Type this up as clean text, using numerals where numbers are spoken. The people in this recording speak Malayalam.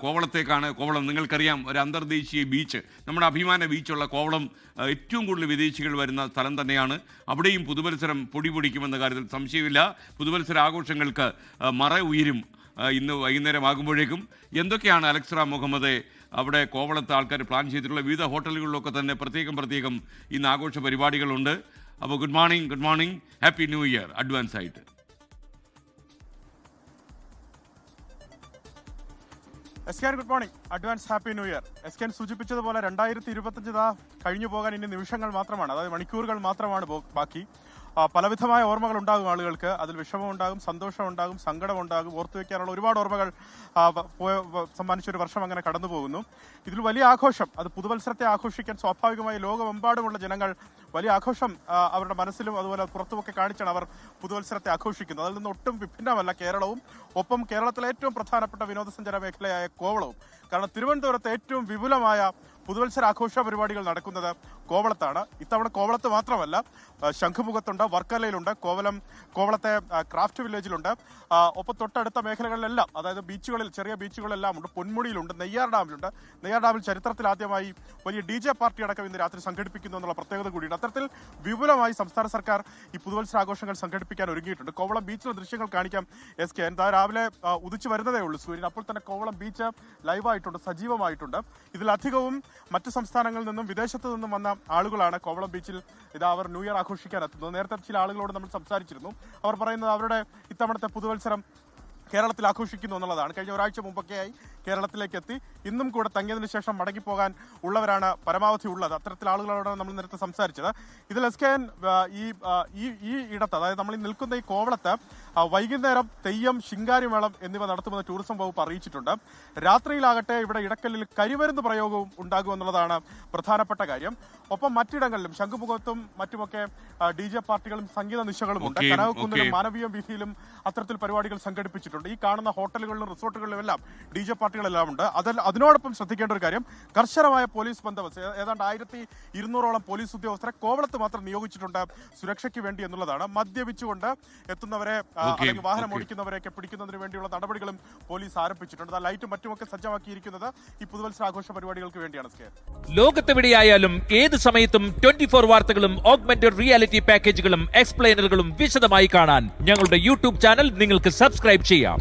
കോവളത്തേക്കാണ്. കോവളം നിങ്ങൾക്കറിയാം, ഒരു അന്തർദേശീയ ബീച്ച്, നമ്മുടെ അഭിമാന ബീച്ചുള്ള കോവളം ഏറ്റവും കൂടുതൽ വിദേശികൾ വരുന്ന സ്ഥലം തന്നെയാണ്. അവിടെയും പുതുവത്സരം പൊടിപൊടിക്കുമെന്ന കാര്യത്തിൽ സംശയമില്ല. പുതുവത്സര ആഘോഷങ്ങൾക്ക് മറ ഉയരും ഇന്ന് വൈകുന്നേരം ആകുമ്പോഴേക്കും. എന്തൊക്കെയാണ് അലക്സ് റാം മുഹമ്മദ് അവിടെ കോവളത്തെ ആൾക്കാർ പ്ലാൻ ചെയ്തിട്ടുള്ള വിവിധ ഹോട്ടലുകളിലൊക്കെ തന്നെ പ്രത്യേകം ഇന്ന് ആഘോഷ പരിപാടികളുണ്ട്. അപ്പോൾ good morning, happy new year advance ആയിട്ട്. എസ്കേൻ good morning, advance happy new year. എസ്കേൻ സൂചിപ്പിച്ചതുപോലെ 2025 കഴിഞ്ഞു പോകാൻ ഇനി നിമിഷങ്ങൾ മാത്രമാണ്, അതായത് മണിക്കൂറുകൾ മാത്രമാണ് ബാക്കി. പലവിധമായ ഓർമ്മകൾ ഉണ്ടാകും ആളുകൾക്ക്. അതിൽ വിഷമമുണ്ടാകും, സന്തോഷമുണ്ടാകും, സങ്കടമുണ്ടാകും, ഓർത്തുവെക്കാനുള്ള ഒരുപാട് ഓർമ്മകൾ സമ്മാനിച്ചൊരു വർഷം അങ്ങനെ കടന്നു പോകുന്നു. ഇതിൽ വലിയ ആഘോഷം, അത് പുതുവത്സരത്തെ ആഘോഷിക്കാൻ സ്വാഭാവികമായി ലോകമെമ്പാടുമുള്ള ജനങ്ങൾ വലിയ ആഘോഷം അവരുടെ മനസ്സിലും അതുപോലെ പുറത്തുമൊക്കെ കാണിച്ചാണ് അവർ പുതുവത്സരത്തെ ആഘോഷിക്കുന്നത്. അതിൽ നിന്ന് ഒട്ടും വിഭിന്നമല്ല കേരളവും, ഒപ്പം കേരളത്തിലെ ഏറ്റവും പ്രധാനപ്പെട്ട വിനോദസഞ്ചാര മേഖലയായ കോവളവും. കാരണം തിരുവനന്തപുരത്ത് ഏറ്റവും വിപുലമായ പുതുവത്സര ആഘോഷ പരിപാടികൾ നടക്കുന്നത് കോവളത്താണ്. ഇത്തവണ കോവളത്ത് മാത്രമല്ല, ശംഖുമുഖത്തുണ്ട്, വർക്കലയിലുണ്ട്, കോവളത്തെ ക്രാഫ്റ്റ് വില്ലേജിലുണ്ട്, ഒപ്പം തൊട്ടടുത്ത മേഖലകളിലെല്ലാം, അതായത് ബീച്ചുകളിൽ, ചെറിയ ബീച്ചുകളെല്ലാം ഉണ്ട്. പൊന്മുടിയിലുണ്ട്, നെയ്യാർ ഡാമിലുണ്ട്. നെയ്യാർ ഡാമിൽ ചരിത്രത്തിൽ ആദ്യമായി വലിയ DJ പാർട്ടി അടക്കം ഇന്ന് രാത്രി സംഘടിപ്പിക്കുന്നു എന്നുള്ള പ്രത്യേകത കൂടിയുണ്ട്. അത്തരത്തിൽ വിപുലമായി സംസ്ഥാന സർക്കാർ ഈ പുതുവത്സര ആഘോഷങ്ങൾ സംഘടിപ്പിക്കാൻ ഒരുങ്ങിയിട്ടുണ്ട്. കോവളം ബീച്ചിലെ ദൃശ്യങ്ങൾ കാണിക്കാം. SK രാവിലെ ഉദിച്ചു വരുന്നതേ ഉള്ളൂ സൂര്യൻ. അപ്പോൾ തന്നെ കോവളം ബീച്ച് ലൈവായിട്ടുണ്ട്, സജീവമായിട്ടുണ്ട്. ഇതിലധികവും മറ്റ് സംസ്ഥാനങ്ങളിൽ നിന്നും വിദേശത്തു നിന്നും വന്ന ആളുകളാണ് കോവളം ബീച്ചിൽ അവർ ന്യൂ ഇയർ ആഘോഷിക്കാൻ എത്തുന്നത്. നേരത്തെ ചില ആളുകളോട് നമ്മൾ സംസാരിച്ചിരുന്നു. അവർ പറയുന്നത് അവരുടെ ഇത്തവണത്തെ പുതുവത്സരം കേരളത്തിൽ ആഘോഷിക്കുന്നു എന്നുള്ളതാണ്. കഴിഞ്ഞ ഒരാഴ്ച മുമ്പൊക്കെയായി കേരളത്തിലേക്ക് എത്തി, ഇന്നും കൂടെ തങ്ങിയതിനു ശേഷം മടങ്ങിപ്പോകാൻ ഉള്ളവരാണ് പരമാവധി ഉള്ളത്. അത്തരത്തിൽ ആളുകളോടാണ് നമ്മൾ നേരത്തെ സംസാരിച്ചത്. ഇതിൽ SKN ഈ ഇടത്ത്, അതായത് നമ്മൾ നിൽക്കുന്ന ഈ കോവളത്ത് വൈകുന്നേരം തെയ്യം, ശിങ്കാരിമേളം എന്നിവ നടത്തുമെന്ന് ടൂറിസം വകുപ്പ് അറിയിച്ചിട്ടുണ്ട്. രാത്രിയിലാകട്ടെ ഇവിടെ ഇടക്കല്ലിൽ കരിമരുന്ന് പ്രയോഗവും ഉണ്ടാകുമെന്നുള്ളതാണ് പ്രധാനപ്പെട്ട കാര്യം. ഒപ്പം മറ്റിടങ്ങളിലും ശംഖുമുഖത്തും മറ്റുമൊക്കെ DJ പാർട്ടികളും സംഗീത നിശകളും ഉണ്ട്. കനകക്കുന്നിലും മാനവീയ വീഥിയിലും അത്തരത്തിൽ പരിപാടികൾ സംഘടിപ്പിച്ചിട്ടുണ്ട്. ഈ കാണുന്ന ഹോട്ടലുകളിലും റിസോർട്ടുകളിലും എല്ലാം DJ പാർട്ടികളെല്ലാം ഉണ്ട്. അതിനോടൊപ്പം ശ്രദ്ധിക്കേണ്ട ഒരു കാര്യം, കർശനമായ പോലീസ് ബന്ദോബസ്ത്. ഏതാണ്ട് 1200ഓളം പോലീസ് ഉദ്യോഗസ്ഥരെ കോവളത്ത് മാത്രം നിയോഗിച്ചിട്ടുണ്ട് സുരക്ഷയ്ക്ക് വേണ്ടി എന്നുള്ളതാണ്. മദ്യപിച്ചുകൊണ്ട് എത്തുന്നവരെ അല്ലെങ്കിൽ വാഹനം ഓടിക്കുന്നവരെയൊക്കെ പിടിക്കുന്നതിന് വേണ്ടിയുള്ള നടപടികളും പോലീസ് ആരംഭിച്ചിട്ടുണ്ട്. ലൈറ്റും മറ്റുമൊക്കെ സജ്ജമാക്കിയിരിക്കുന്നത് ഈ പുതുവത്സര ആഘോഷ പരിപാടികൾക്ക് വേണ്ടിയാണ്. ലോകത്തെവിടെയായാലും ഏത് സമയത്തും 24 വാർത്തകളും ഓഗ്മെന്റഡ് റിയാലിറ്റി പാക്കേജുകളും എക്സ്പ്ലെയിനറുകളും വിശദമായി കാണാൻ ഞങ്ങളുടെ YouTube ചാനൽ നിങ്ങൾക്ക് സബ്സ്ക്രൈബ് ചെയ്യാം.